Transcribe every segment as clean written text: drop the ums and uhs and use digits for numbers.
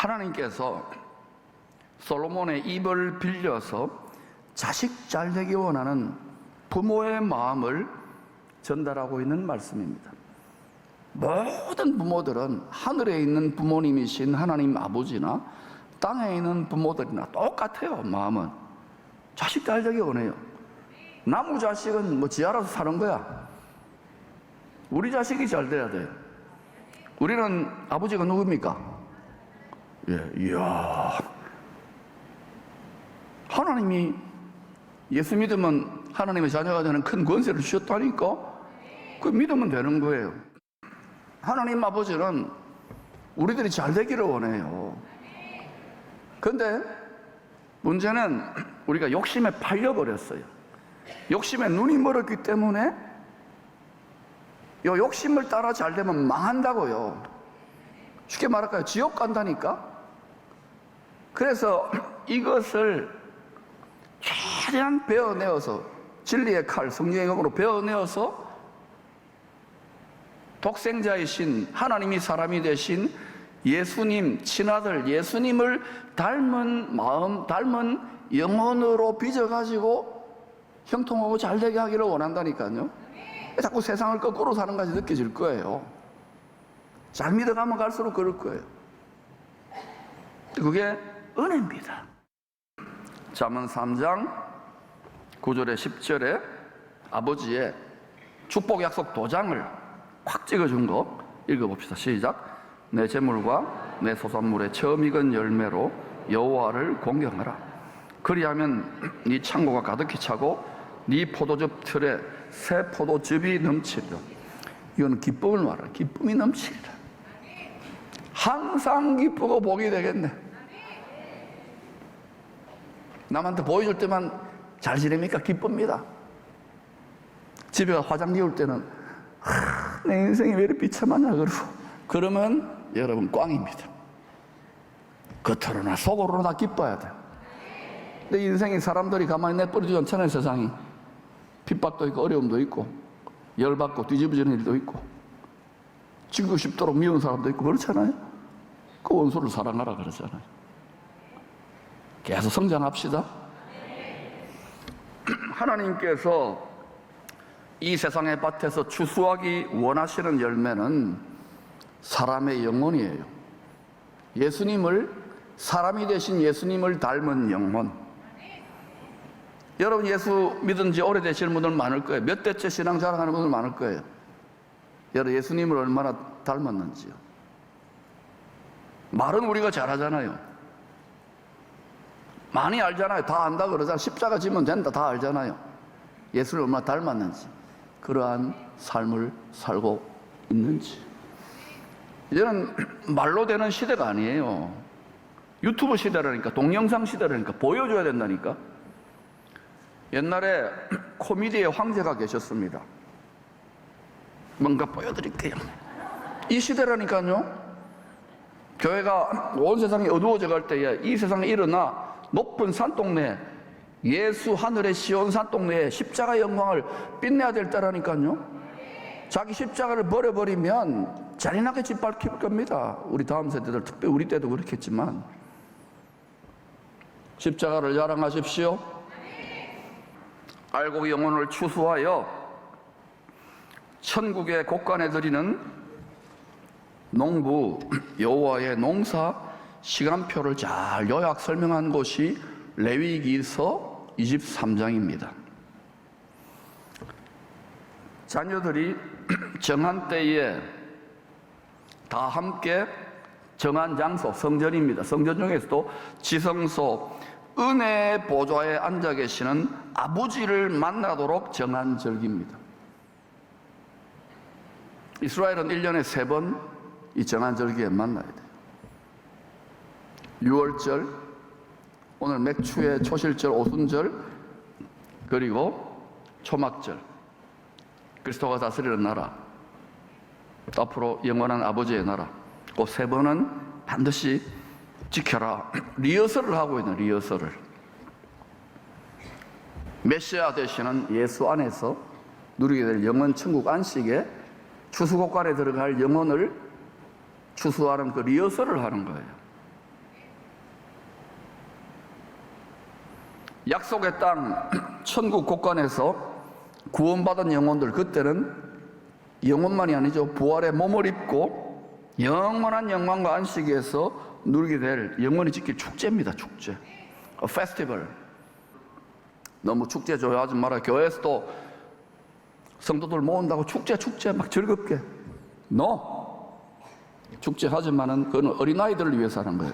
하나님께서 솔로몬의 입을 빌려서 자식 잘 되기 원하는 부모의 마음을 전달하고 있는 말씀입니다. 모든 부모들은 하늘에 있는 부모님이신 하나님 아버지나 땅에 있는 부모들이나 똑같아요. 마음은 자식 잘 되기 원해요. 나무 자식은 뭐 지 알아서 사는 거야. 우리 자식이 잘 돼야 돼요. 우리는 아버지가 누굽니까? 이야, 하나님이 예수 믿으면 하나님의 자녀가 되는 큰 권세를 주셨다니까. 그 믿으면 되는 거예요. 하나님 아버지는 우리들이 잘 되기를 원해요. 그런데 문제는 우리가 욕심에 팔려버렸어요. 욕심에 눈이 멀었기 때문에 이 욕심을 따라 잘 되면 망한다고요. 쉽게 말할까요? 지옥 간다니까. 그래서 이것을 최대한 베어내어서 진리의 칼, 성령의 검으로 베어내어서 독생자이신 하나님이 사람이 되신 예수님, 친아들 예수님을 닮은 마음, 닮은 영혼으로 빚어가지고 형통하고 잘되게 하기를 원한다니까요. 자꾸 세상을 거꾸로 사는 것이 느껴질 거예요. 잘 믿어가면 갈수록 그럴 거예요. 그게 은혜입니다. 잠언 3장 9절에 10절에 아버지의 축복 약속 도장을 꽉 찍어준 거 읽어봅시다. 시작. 내 재물과 내 소산물의 처음 익은 열매로 여호와를 공경하라. 그리하면 네 창고가 가득히 차고 네 포도즙 틀에 새 포도즙이 넘치리라. 이거는 기쁨을 말하라. 기쁨이 넘치리라. 항상 기쁘고 복이 되겠네. 남한테 보여줄 때만 잘 지냅니까? 기쁩니다. 집에 화장 지울 때는 내 인생이 왜 이렇게 비참하냐 그러면 여러분 꽝입니다. 겉으로나 속으로나 다 기뻐야 돼요. 근데 인생이 사람들이 가만히 내버려두지 않잖아요. 세상이 핍박도 있고 어려움도 있고 열받고 뒤집어지는 일도 있고 죽고 싶도록 미운 사람도 있고 그렇잖아요. 그 원수를 사랑하라 그러잖아요. 계속 성장합시다. 하나님께서 이 세상의 밭에서 추수하기 원하시는 열매는 사람의 영혼이에요. 예수님을, 사람이 되신 예수님을 닮은 영혼. 여러분 예수 믿은 지 오래되시는 분들 많을 거예요. 몇 대째 신앙 자랑하는 분들 많을 거예요. 여러분 예수님을 얼마나 닮았는지요. 말은 우리가 잘하잖아요. 많이 알잖아요. 다 안다 그러잖아요. 십자가 지면 된다 다 알잖아요. 예수를 얼마나 닮았는지, 그러한 삶을 살고 있는지. 이제는 말로 되는 시대가 아니에요. 유튜브 시대라니까, 동영상 시대라니까, 보여줘야 된다니까. 옛날에 코미디의 황제가 계셨습니다. 뭔가 보여드릴게요. 이 시대라니까요. 교회가 온 세상이 어두워져 갈 때에 이 세상에 일어나 높은 산동네, 예수 하늘의 시온 산동네에 십자가 영광을 빛내야 될 때라니까요. 자기 십자가를 버려버리면 잔인하게 짓밟힐 겁니다. 우리 다음 세대들, 특별히 우리 때도 그렇겠지만. 십자가를 자랑하십시오. 알고 영혼을 추수하여 천국의 곳간에 드리는 농부 여호와의 농사 시간표를 잘 요약 설명한 곳이 레위기서 23장입니다. 자녀들이 정한 때에 다 함께 정한 장소, 성전입니다. 성전 중에서도 지성소, 은혜의 보좌에 앉아 계시는 아버지를 만나도록 정한 절기입니다. 이스라엘은 1년에 3번 이 정한 절기에 만나야 돼요. 6월절, 오늘 맥추의 초실절, 오순절, 그리고 초막절, 그리스도가 다스리는 나라, 앞으로 영원한 아버지의 나라, 그 3번은 반드시 지켜라. 리허설을 하고 있는 리허설을. 메시아 되시는 예수 안에서 누리게 될 영원 천국 안식에 추수곡간에 들어갈 영혼을 추수하는 그 리허설을 하는 거예요. 약속의 땅 천국 곳간에서 구원받은 영혼들, 그때는 영혼만이 아니죠, 부활의 몸을 입고 영원한 영광과 안식에서 누리게 될 영원히 지킬 축제입니다. 축제, 페스티벌. 너무 축제 좋아하지 마라. 교회에서도 성도들 모은다고 축제 막 즐겁게, 축제하지만은 그건 어린아이들을 위해서 하는 거예요.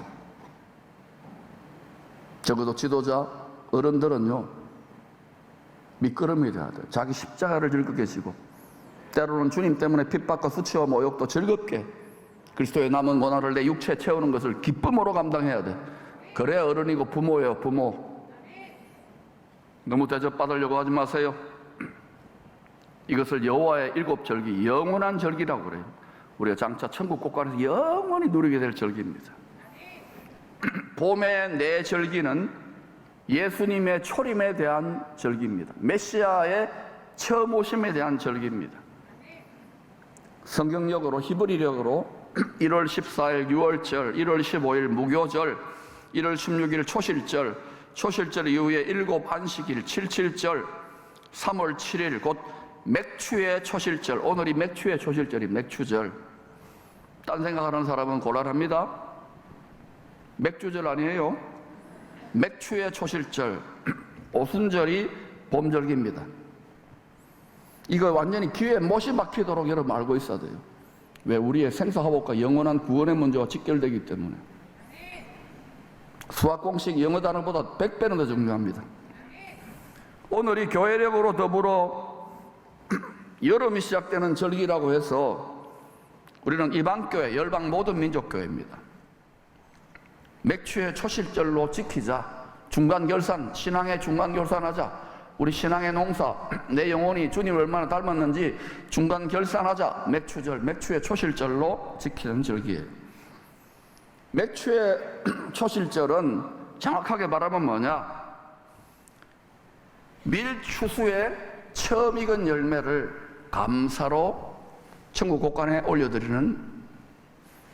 적어도 지도자 어른들은요, 밑거름이 돼야 돼요. 자기 십자가를 즐겁게 지고, 때로는 주님 때문에 핍박과 수치와 모욕도 즐겁게, 그리스도의 남은 고난을 내 육체에 채우는 것을 기쁨으로 감당해야 돼. 그래야 어른이고 부모예요, 부모. 너무 대접받으려고 하지 마세요. 이것을 여호와의 일곱 절기, 영원한 절기라고 그래요. 우리가 장차 천국 곳간에서 영원히 누리게 될 절기입니다. 봄의 네 절기는 예수님의 초림에 대한 절기입니다. 메시아의 처음 오심에 대한 절기입니다. 성경력으로, 히브리력으로 1월 14일 유월절, 1월 15일 무교절, 1월 16일 초실절, 초실절 이후에 7 안식일, 77절, 3월 7일 곧 맥추의 초실절, 오늘이 맥추의 초실절이 맥추절. 딴 생각하는 사람은 곤란합니다. 맥주절 아니에요. 맥추의 초실절, 오순절이 봄절기입니다. 이거 완전히 귀에 못이 박히도록 여러분 알고 있어야 돼요. 왜? 우리의 생사화복과 영원한 구원의 문제와 직결되기 때문에. 수학 공식 영어 단어보다 100배는 더 중요합니다. 오늘이 교회력으로 더불어 여름이 시작되는 절기라고 해서 우리는 이방교회, 열방 모든 민족교회입니다. 맥추의 초실절로 지키자. 중간결산, 신앙의 중간결산하자. 우리 신앙의 농사, 내 영혼이 주님을 얼마나 닮았는지 중간결산하자. 맥추절, 맥추의 초실절로 지키는 절기예요. 맥추의 초실절은 정확하게 말하면 뭐냐? 밀추수의 처음 익은 열매를 감사로 천국 곳간에 올려드리는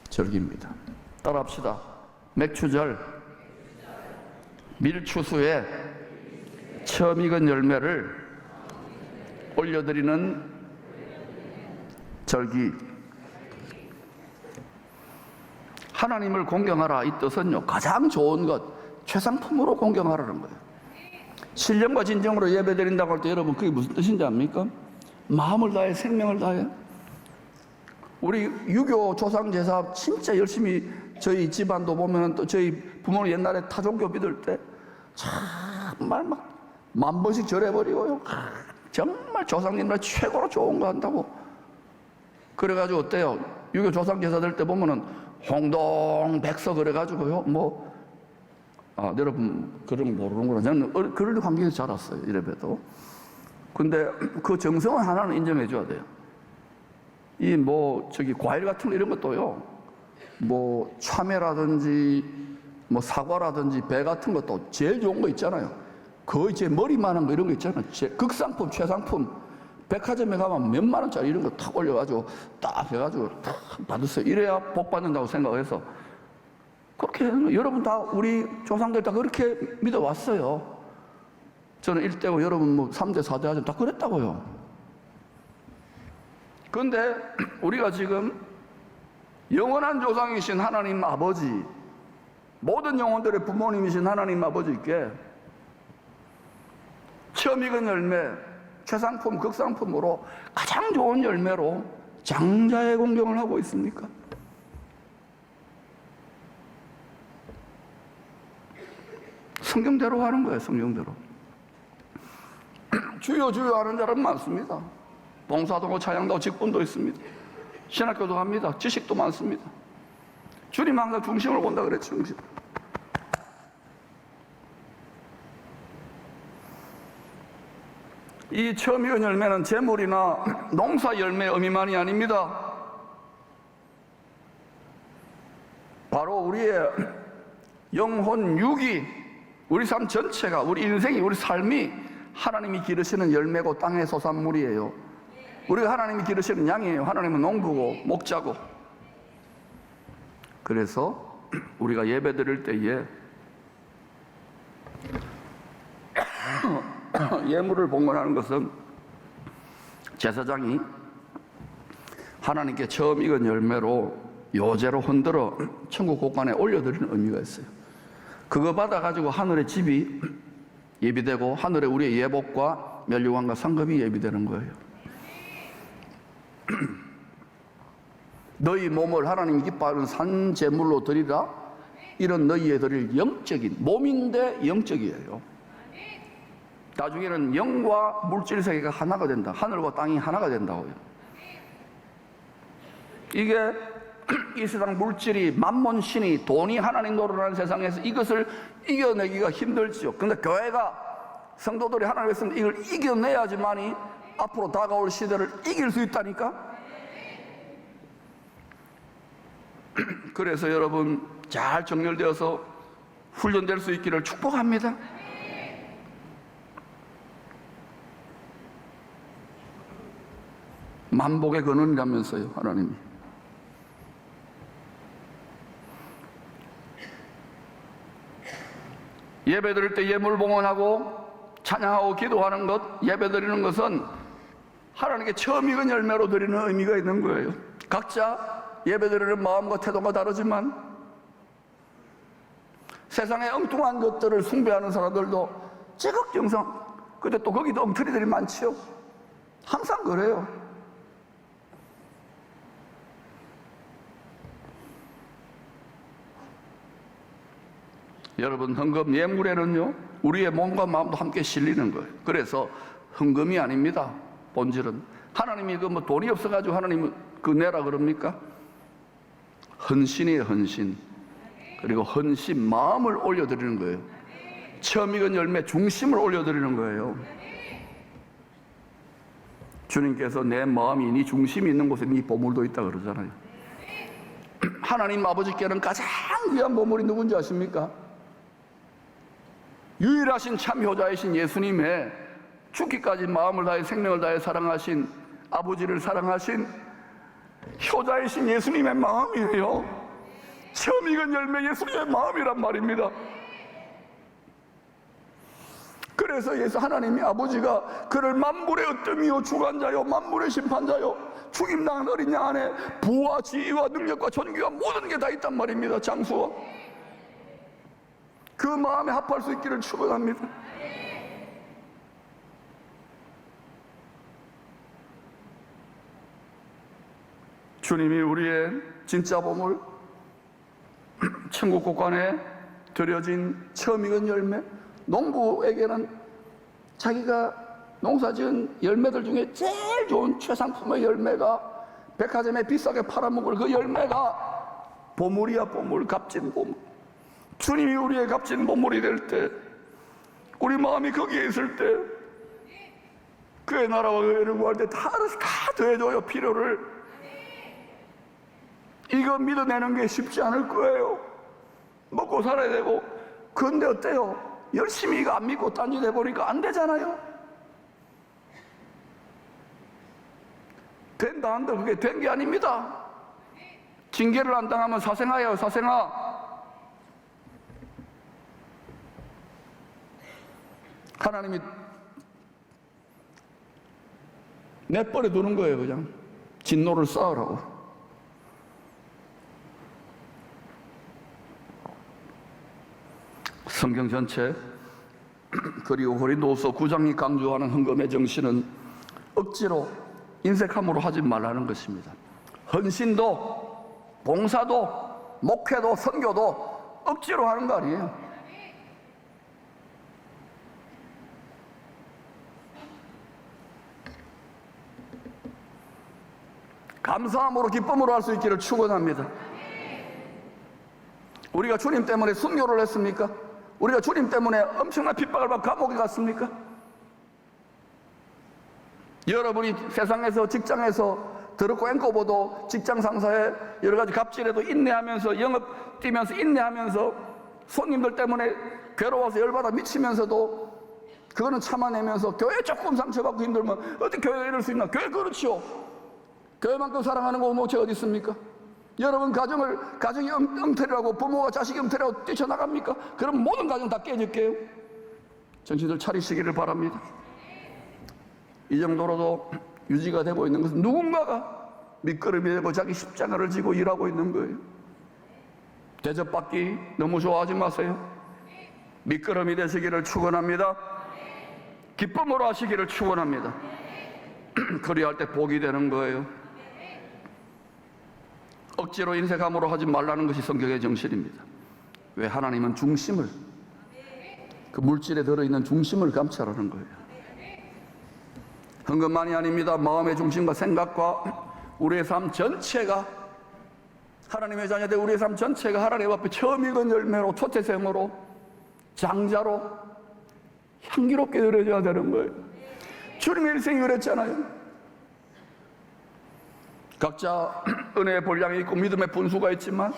절기입니다. 따라합시다. 맥추절, 밀추수의 처음 익은 열매를 올려드리는 절기. 하나님을 공경하라, 이 뜻은요, 가장 좋은 것, 최상품으로 공경하라는 거예요. 신령과 진정으로 예배드린다고 할 때 여러분 그게 무슨 뜻인지 압니까? 마음을 다해, 생명을 다해. 우리 유교 조상제사 진짜 열심히, 저희 집안도 보면 또 저희 부모는 옛날에 타종교 믿을 때 정말 막 10,000번씩 절해버리고요. 정말 조상님들 최고로 좋은 거 한다고. 그래가지고 어때요? 유교 조상제사들 때 보면은 홍동백서 그래가지고요. 여러분 그런 거 모르는구나. 저는 그런 환경에서 자랐어요. 이래봬도. 근데 그 정성은 하나는 인정해줘야 돼요. 과일 같은 거 이런 것도요. 참외라든지 사과라든지 배 같은 것도 제일 좋은 거 있잖아요. 거의 제 머리만한 거 이런 거 있잖아요. 극상품, 최상품. 백화점에 가면 몇만 원짜리 이런 거 탁 올려가지고 딱 해가지고 탁 받으세요. 이래야 복 받는다고 생각해서 그렇게 여러분 다 우리 조상들 다 그렇게 믿어왔어요. 저는 1대고 여러분 3대, 4대 하지만 다 그랬다고요. 그런데 우리가 지금 영원한 조상이신 하나님 아버지, 모든 영혼들의 부모님이신 하나님 아버지께 처음 익은 열매, 최상품, 극상품으로 가장 좋은 열매로 장자의 공경을 하고 있습니까? 성경대로 하는 거예요. 성경대로. 주여 주여 하는 사람 많습니다. 봉사도 하고 찬양도 하고 직분도 있습니다. 신학교도 합니다. 지식도 많습니다. 주님 항상 중심을 본다 그랬죠. 중심. 이 처음 익은 열매는 재물이나 농사 열매의 의미만이 아닙니다. 바로 우리의 영혼 육이, 우리 삶 전체가, 우리 인생이, 우리 삶이 하나님이 기르시는 열매고 땅의 소산물이에요. 우리가 하나님이 기르시는 양이에요. 하나님은 농부고 목자고. 그래서 우리가 예배 드릴 때에 예물을 봉헌하는 것은 제사장이 하나님께 처음 익은 열매로 요제로 흔들어 천국 곳간에 올려드리는 의미가 있어요. 그거 받아가지고 하늘의 집이 예비되고 하늘에 우리의 예복과 멸류관과 상급이 예비되는 거예요. 너희 몸을 하나님이 기뻐하는 산 제물로 드리라. 이런 너희에 드릴 영적인 몸인데 영적이에요. 나중에는 영과 물질 세계가 하나가 된다. 하늘과 땅이 하나가 된다고요. 이게 이 세상 물질이 만몬 신이 돈이 하나님 노릇하는 세상에서 이것을 이겨내기가 힘들지요. 그런데 교회가 성도들이 하나님 했으면 이걸 이겨내야지만이 앞으로 다가올 시대를 이길 수 있다니까. 그래서 여러분 잘 정렬되어서 훈련될 수 있기를 축복합니다. 만복의 근원이라면서요, 하나님이. 예배 드릴 때 예물 봉헌하고 찬양하고 기도하는 것, 예배 드리는 것은 하나님께 처음 익은 열매로 드리는 의미가 있는 거예요. 각자 예배 드리는 마음과 태도가 다르지만 세상의 엉뚱한 것들을 숭배하는 사람들도 지극정성, 근데 또 거기도 엉터리들이 많지요. 항상 그래요. 여러분, 헌금 예물에는요 우리의 몸과 마음도 함께 실리는 거예요. 그래서 헌금이 아닙니다. 본질은 하나님이 그 뭐 돈이 없어가지고 하나님은 그 내라 그럽니까? 헌신이에요, 헌신. 그리고 헌신 마음을 올려드리는 거예요. 처음 익은 열매 중심을 올려드리는 거예요. 주님께서 내 마음이 네 중심이 있는 곳에 네 보물도 있다 그러잖아요. 하나님 아버지께는 가장 귀한 보물이 누군지 아십니까? 유일하신 참 효자이신 예수님의 죽기까지 마음을 다해 생명을 다해 사랑하신 아버지를 사랑하신 효자이신 예수님의 마음이에요. 처음 익은 열매 예수님의 마음이란 말입니다. 그래서 예수 하나님이 아버지가 그를 만물의 으뜸이요 주관자요 만물의 심판자요 죽임당한 어린 양 안에 부와 지위와 능력과 존귀와 모든 게 다 있단 말입니다. 장수와 그 마음에 합할 수 있기를 축원합니다. 주님이 우리의 진짜 보물, 천국 곳간에 드려진 처음 익은 열매, 농부에게는 자기가 농사지은 열매들 중에 제일 좋은 최상품의 열매가 백화점에 비싸게 팔아먹을 그 열매가 보물이야, 보물, 값진 보물. 주님이 우리의 값진 보물이 될 때, 우리 마음이 거기에 있을 때, 그의 나라와 의를 구할 때 다 더해줘요, 필요를. 이거 믿어내는 게 쉽지 않을 거예요. 먹고 살아야 되고. 그런데 어때요? 열심히 이거 안 믿고 딴짓 해보니까 안 되잖아요. 된다 한다 그게 된 게 아닙니다. 징계를 안 당하면 사생아예요, 사생아. 하나님이 내버려 두는 거예요. 그냥 진노를 쌓으라고. 성경 전체 그리고 고린도후서 9장이 강조하는 헌금의 정신은 억지로 인색함으로 하지 말라는 것입니다. 헌신도 봉사도 목회도 선교도 억지로 하는 거 아니에요. 감사함으로 기쁨으로 할 수 있기를 축원합니다. 우리가 주님 때문에 순교를 했습니까? 우리가 주님 때문에 엄청난 핍박을 받고 감옥에 갔습니까? 여러분이 세상에서 직장에서 더럽고 앵꼬보도 직장 상사에 여러 가지 갑질에도 인내하면서 영업 뛰면서 인내하면서 손님들 때문에 괴로워서 열받아 미치면서도 그거는 참아내면서 교회 조금 상처받고 힘들면 어떻게 교회가 이럴 수 있나? 교회 그렇지요. 교회만큼 사랑하는 공동체 어디 있습니까? 여러분 가정이 엉터리라고 부모가 자식이 엉터리라고 뛰쳐나갑니까? 그럼 모든 가정 다 깨질게요. 정신들 차리시기를 바랍니다. 이 정도로도 유지가 되고 있는 것은 누군가가 밑거름이 되고 자기 십자가를 지고 일하고 있는 거예요. 대접받기 너무 좋아하지 마세요. 밑거름이 되시기를 축원합니다. 기쁨으로 하시기를 축원합니다. 그리할 때 복이 되는 거예요. 억지로 인색함으로 하지 말라는 것이 성경의 정신입니다. 왜? 하나님은 중심을, 그 물질에 들어있는 중심을 감찰하는 거예요. 헌금만이 아닙니다. 마음의 중심과 생각과 우리의 삶 전체가, 하나님의 자녀들 우리의 삶 전체가 하나님 앞에 처음 익은 열매로, 초태생으로, 장자로 향기롭게 드려져야 되는 거예요. 주님의 일생이 그랬잖아요. 각자 은혜의 분량이 있고 믿음의 분수가 있지만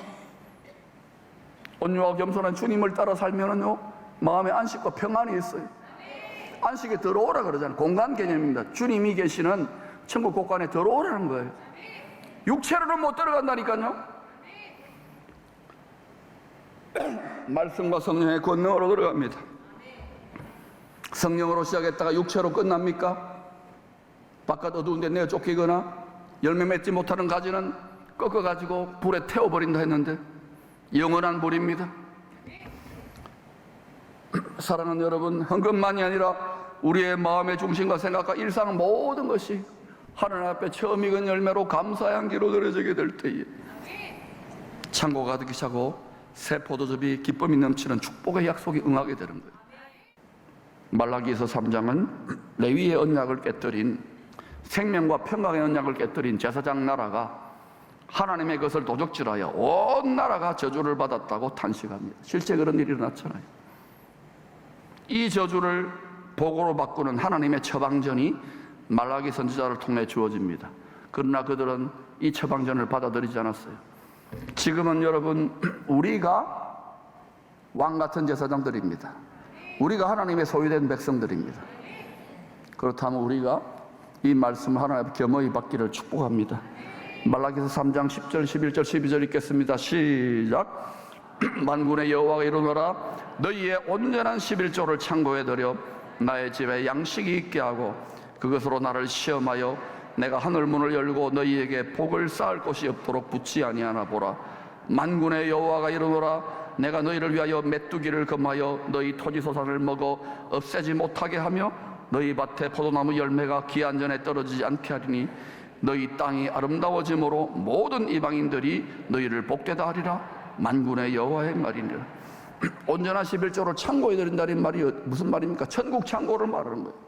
온유하고 겸손한 주님을 따라 살면은요, 마음의 안식과 평안이 있어요. 안식에 들어오라 그러잖아요. 공간 개념입니다. 주님이 계시는 천국 곳간에 들어오라는 거예요. 육체로는 못 들어간다니까요. 말씀과 성령의 권능으로 들어갑니다. 성령으로 시작했다가 육체로 끝납니까? 바깥 어두운데 내어 쫓기거나 열매 맺지 못하는 가지는 꺾어가지고 불에 태워버린다 했는데 영원한 불입니다. 사랑하는 여러분, 헌금만이 아니라 우리의 마음의 중심과 생각과 일상 모든 것이 하나님 앞에 처음 익은 열매로 감사의 향기로 드려지게 될 때에 창고가 가득히 차고 새 포도즙이 기쁨이 넘치는 축복의 약속이 응하게 되는 거예요. 말라기에서 3장은 레위의 언약을 깨뜨린, 생명과 평강의 언약을 깨뜨린 제사장 나라가 하나님의 것을 도적질하여 온 나라가 저주를 받았다고 탄식합니다. 실제 그런 일이 일어났잖아요. 이 저주를 복으로 바꾸는 하나님의 처방전이 말라기 선지자를 통해 주어집니다. 그러나 그들은 이 처방전을 받아들이지 않았어요. 지금은 여러분, 우리가 왕 같은 제사장들입니다. 우리가 하나님의 소유된 백성들입니다. 그렇다면 우리가 이 말씀을 하나님 겸허히 받기를 축복합니다. 말라기서 3장 10절, 11절, 12절 읽겠습니다. 시작. 만군의 여호와가 이르노라, 너희의 온전한 11조를 창고에 들여 나의 집에 양식이 있게 하고 그것으로 나를 시험하여 내가 하늘 문을 열고 너희에게 복을 쌓을 곳이 없도록 붙지 아니하나 보라. 만군의 여호와가 이르노라, 내가 너희를 위하여 메뚜기를 금하여 너희 토지소산을 먹어 없애지 못하게 하며 너희 밭에 포도나무 열매가 기한 전에 떨어지지 않게 하리니 너희 땅이 아름다워짐으로 모든 이방인들이 너희를 복되다 하리라. 만군의 여호와의 말이니라. 온전한 11조를 창고에 드린다는 말이 무슨 말입니까? 천국 창고를 말하는 거예요.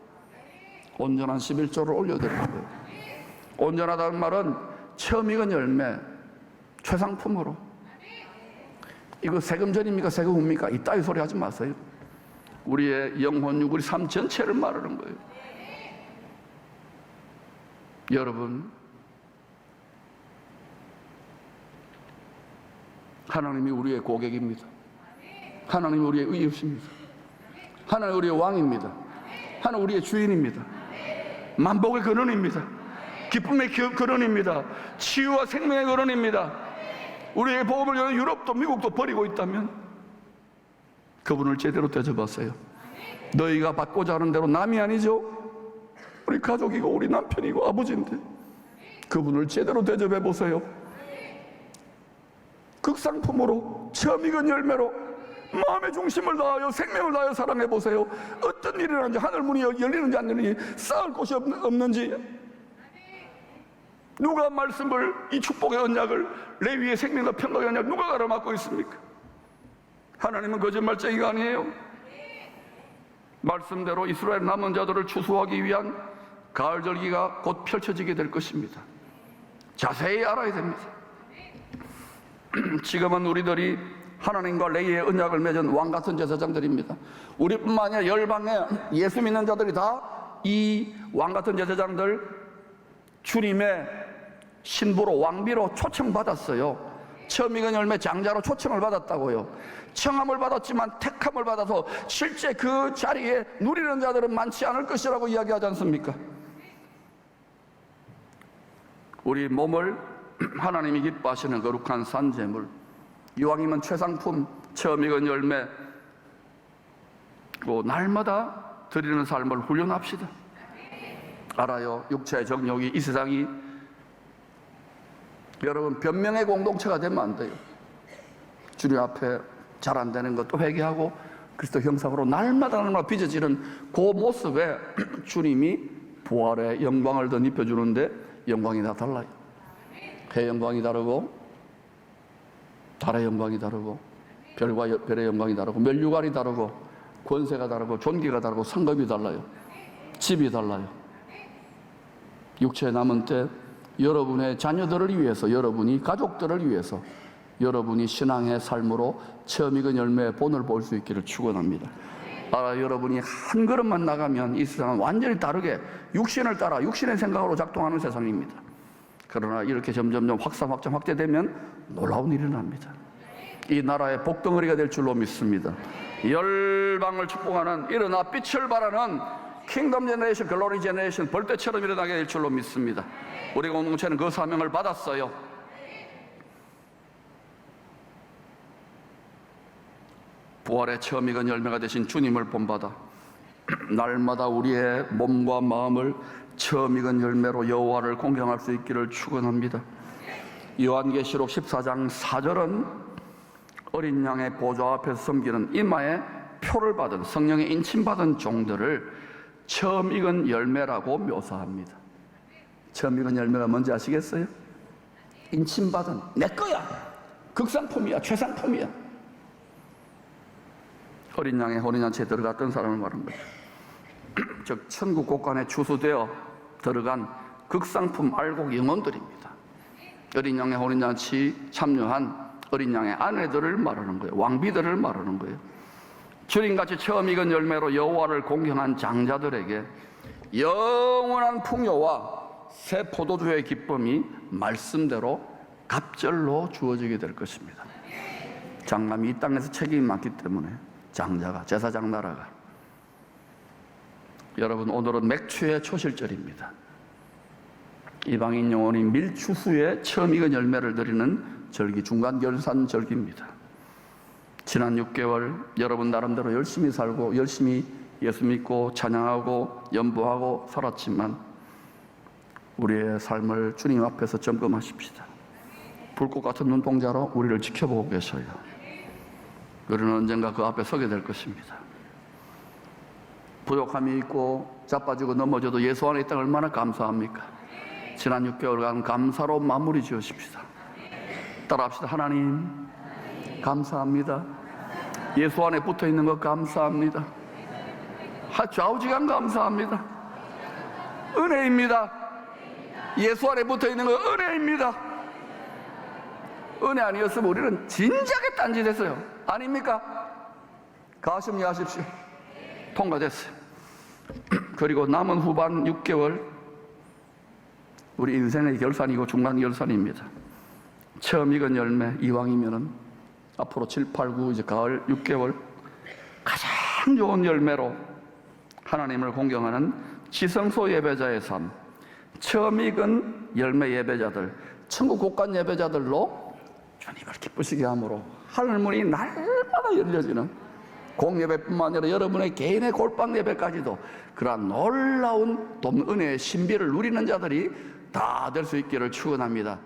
온전한 11조를 올려드리는 거예요. 온전하다는 말은 처음 익은 열매, 최상품으로. 이거 세금전입니까? 세금입니까? 이따위 소리 하지 마세요. 우리의 영혼, 우리 삶 전체를 말하는 거예요. 여러분, 하나님이 우리의 고객입니다. 하나님이 우리의 의유십니다. 하나님 우리의 왕입니다. 하나님 우리의 주인입니다. 만복의 근원입니다. 기쁨의 근원입니다. 치유와 생명의 근원입니다. 우리의 복음을 여는 유럽도 미국도 버리고 있다면 그분을 제대로 대접하세요. 너희가 받고자 하는 대로 남이 아니죠. 우리 가족이고 우리 남편이고 아버지인데 그분을 제대로 대접해 보세요. 극상품으로 처음 익은 열매로 마음의 중심을 다하여 생명을 다하여 사랑해 보세요. 어떤 일이 일어나는지, 하늘 문이 열리는지 안 열리는지, 쌓을 곳이 없는지, 누가 말씀을, 이 축복의 언약을, 레위의 생명과 평강의 언약 누가 가로막고 있습니까? 하나님은 거짓말쟁이가 아니에요. 말씀대로 이스라엘 남은 자들을 추수하기 위한 가을 절기가 곧 펼쳐지게 될 것입니다. 자세히 알아야 됩니다. 지금은 우리들이 하나님과 레위의 언약을 맺은 왕같은 제사장들입니다. 우리뿐만 아니라 열방에 예수 믿는 자들이 다 이 왕같은 제사장들, 주님의 신부로, 왕비로 초청받았어요. 처음 익은 열매 장자로 초청을 받았다고요. 청함을 받았지만 택함을 받아서 실제 그 자리에 누리는 자들은 많지 않을 것이라고 이야기하지 않습니까? 우리 몸을 하나님이 기뻐하시는 거룩한 산제물, 이왕이면 최상품, 처음 익은 열매, 날마다 드리는 삶을 훈련합시다. 알아요. 육체의 정욕이 이 세상이 여러분 변명의 공동체가 되면 안 돼요. 주님 앞에 잘 안 되는 것도 회개하고 그리스도 형상으로 날마다 빚어지는 그 모습에 주님이 부활의 영광을 더 입혀주는데 영광이 다 달라요. 해 영광이 다르고 달의 영광이 다르고 별과 별의 영광이 다르고 면류관이 다르고 권세가 다르고 존귀가 다르고 상급이 달라요. 집이 달라요. 육체에 남은 때 여러분의 자녀들을 위해서, 여러분이 가족들을 위해서 여러분이 신앙의 삶으로 처음 익은 열매의 본을 볼 수 있기를 축원합니다. 여러분이 한 걸음만 나가면 이 세상은 완전히 다르게 육신을 따라 육신의 생각으로 작동하는 세상입니다. 그러나 이렇게 점점점 확대되면 놀라운 일이 납니다. 이 나라의 복덩어리가 될 줄로 믿습니다. 열방을 축복하는 일어나 빛을 발하는 킹덤 제너레이션, 글로리 제너레이션 벌떼처럼 일어나게 될 줄로 믿습니다. 우리 공동체는 그 사명을 받았어요. 부활의 처음 익은 열매가 되신 주님을 본받아 날마다 우리의 몸과 마음을 처음 익은 열매로 여호와를 공경할 수 있기를 축원합니다. 요한계시록 14장 4절은 어린 양의 보좌 앞에서 섬기는 이마에 표를 받은 성령의 인침받은 종들을 처음 익은 열매라고 묘사합니다. 처음 익은 열매가 뭔지 아시겠어요? 인침받은 내 거야. 극상품이야. 최상품이야. 어린 양의 혼인잔치에 들어갔던 사람을 말하는 거죠. 즉 천국 곳간에 추수되어 들어간 극상품 알곡 영혼들입니다. 어린 양의 혼인잔치 참여한 어린 양의 아내들을 말하는 거예요. 왕비들을 말하는 거예요. 주님같이 처음 익은 열매로 여호와를 공경한 장자들에게 영원한 풍요와 새 포도주의 기쁨이 말씀대로 갑절로 주어지게 될 것입니다. 장남이 이 땅에서 책임이 많기 때문에 장자가, 제사장 나라가. 여러분, 오늘은 맥추의 초실절입니다. 이방인 영혼이 밀추 후에 처음 익은 열매를 드리는 절기, 중간결산 절기입니다. 지난 6개월 여러분 나름대로 열심히 살고 열심히 예수 믿고 찬양하고 연보하고 살았지만 우리의 삶을 주님 앞에서 점검하십시다. 불꽃 같은 눈동자로 우리를 지켜보고 계셔요. 우리는 언젠가 그 앞에 서게 될 것입니다. 부족함이 있고 자빠지고 넘어져도 예수 안에 있다가 얼마나 감사합니까? 지난 6개월간 감사로 마무리 지으십시다. 따라합시다. 하나님 감사합니다. 예수 안에 붙어있는 것 감사합니다. 좌우지간 감사합니다. 은혜입니다. 예수 안에 붙어있는 것 은혜입니다. 은혜 아니었으면 우리는 진작에 딴짓했어요. 아닙니까? 가슴이 하십시오. 통과됐어요. 그리고 남은 후반 6개월 우리 인생의 결산이고 중간 결산입니다. 처음 익은 열매 이왕이면은 앞으로 7, 8, 9 이제 가을 6개월 가장 좋은 열매로 하나님을 공경하는 지성소 예배자의 삶, 처음 익은 열매 예배자들, 천국 곳간 예배자들로 주님을 기쁘시게 함으로 하늘문이 날마다 열려지는 공예배뿐만 아니라 여러분의 개인의 골방 예배까지도 그러한 놀라운 은혜의 신비를 누리는 자들이 다 될 수 있기를 축원합니다.